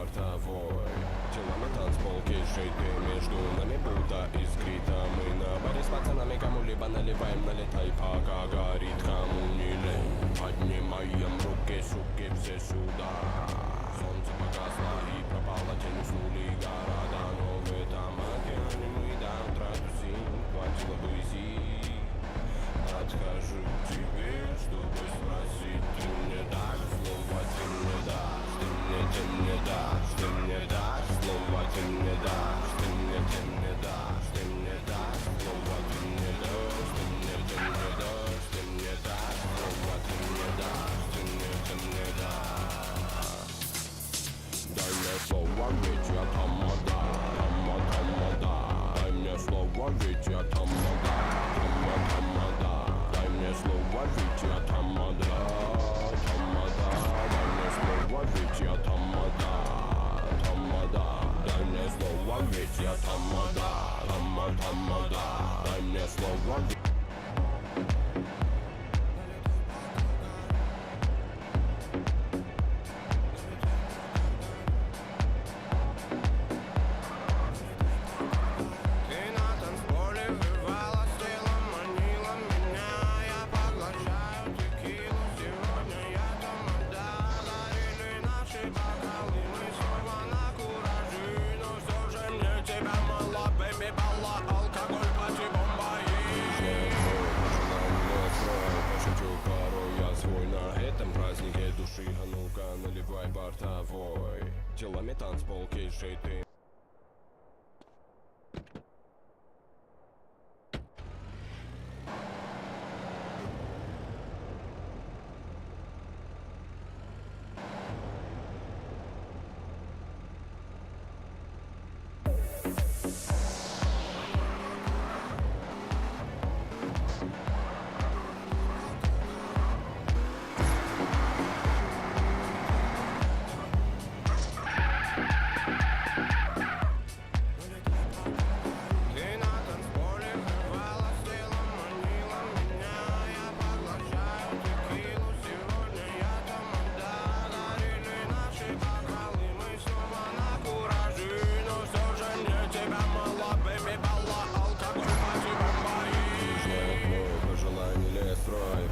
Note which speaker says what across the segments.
Speaker 1: бортовой. Телами танцпол, кишей ты между нами будто искрита. Мы на баре с пацанами кому-либо наливаем, налетай, пока горит, кому не лень. Поднимаем руки, суки, все сюда. Солнце погасло и пропало, тень уснули города. Но в этом океане мы до утра тусим, хватило бы сил. Подхожу к тебе, чтобы спросить, ты мне дашь слово, ты мне дашь, ты мне дашь, ты мне дашь слово, ты мне дашь, ты мне дашь, ты мне дашь слово, ты мне дашь, ты мне дашь, ты мне дашь слово, ты мне дашь, ты мне дашь. Дай мне слово, ведь я тамада, тамада. Дай мне слово, ведь я тамада, тамада. Дай мне слово, ведь я тамада, тамада. Дай мне слово, ведь я тамада, тамада. Дай мне слово, ведь я тамада, тамада. Дай мне слово, ведь наливай бортовой. Телами танцпол, кишей ты.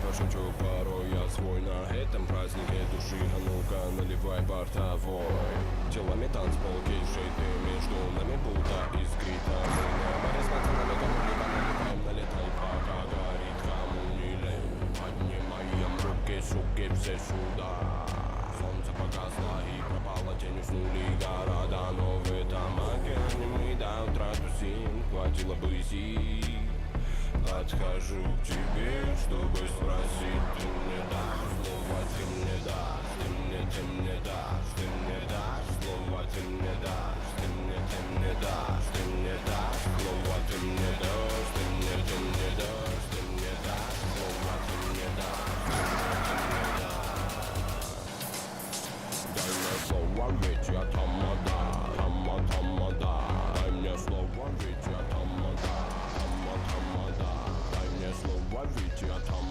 Speaker 1: Пошучу порой я свой на этом празднике души. А ну-ка наливай бортовой. Телами танцпол, кишей ты между нами будто искрита. Мы на баре с пацанами кому-либо наливаем, налетай, пока горит, кому не лень. Поднимаем руки, суки, все сюда. Солнце погасло и пропало, тень уснули города. Но в этом океане мы до утра тусим, хватило бы сил. Подхожу к тебе, чтобы спросить, ты мне дашь слово, ты мне дашь, ты мне дашь, ты мне дашь слово, ты мне дашь, ты мне дашь, ты мне дашь слово, ты мне дашь, ты мне дашь, ты мне дашь слово, ты мне дашь, ты мне дашь. Дай мне слово, ведь я тамада, тамада. Дай мне слово, ведь я тамада, тамада. Дай мне слово, ведь я там.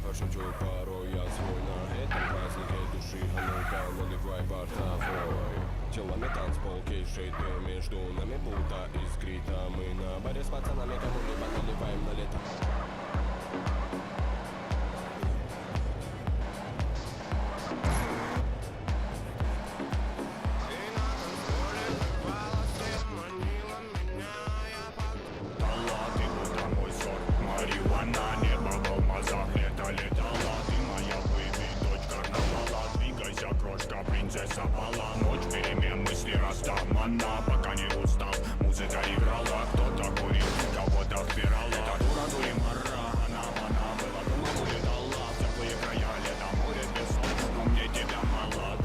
Speaker 1: Пошучу порой я свой на этом празднике души. А ну-ка наливай бортовой. Телами танцпол, кишей ты между нами будто искрита. Мы на баре с пацанами кому-либо наливаем, налетай.
Speaker 2: Летала, ты моя бэйби, дочь карнавала. Двигайся, крошка, принцесса пала. Ночь перемен, мысли раздамана. Пока не устал, музыка играла. Кто-то курил, кого-то впирала. Это дура, дуримара, она была. Дома улетала в теплые края. Лето, море, песок, но мне тебя мало.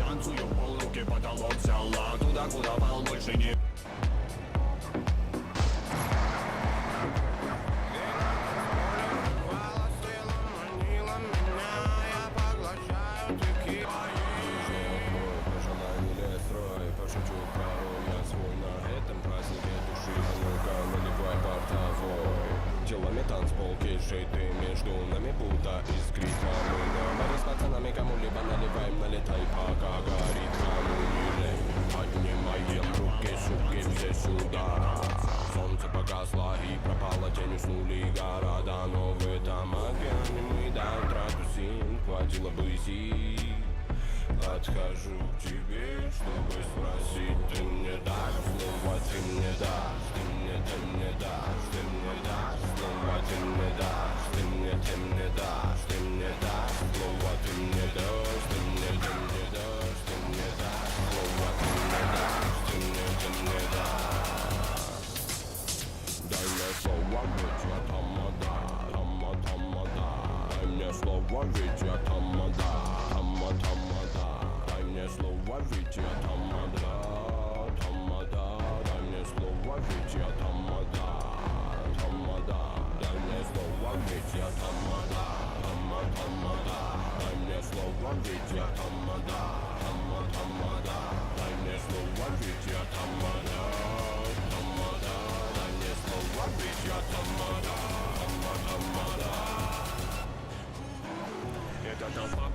Speaker 2: как удавал, больше не
Speaker 1: Пошучу пару, я свой на этом празднике души. Ну-ка, наливай портовой. Делами танцпол, кейджей, ты между нами будто искрит. Мы на баре с пацанами кому-либо наливаем, налетай, пока горит, кому не лень. Поднимаем руки, суки, все сюда. Солнце погасло и пропало, тень уснули города. Но в этом океане мы до утра тусим, хватило бы сил. Подхожу к тебе, чтобы спросить, ты мне дашь, снова ты мне дашь, ты мне дашь, ты мне дашь, снова ты мне дашь, ты мне дашь, ты мне дашь, снова ты мне дашь, ты мне дашь, ты мне дашь, снова ты мне дашь, ты мне дашь. Дай мне слово, ведь я тамада, тамада. Дай мне слово, ведь я тамада, тамада. Дай мне слово, ведь я тамада, тамада. Дай мне слово, ведь я тамада, тамада. Дай мне слово, ведь я тамада, тамада. Дай мне слово, ведь я тамада, тамада. Дай мне слово, ведь я тамада, тамада. Дай мне слово, ведь я тамада, тамада.
Speaker 2: эта толпа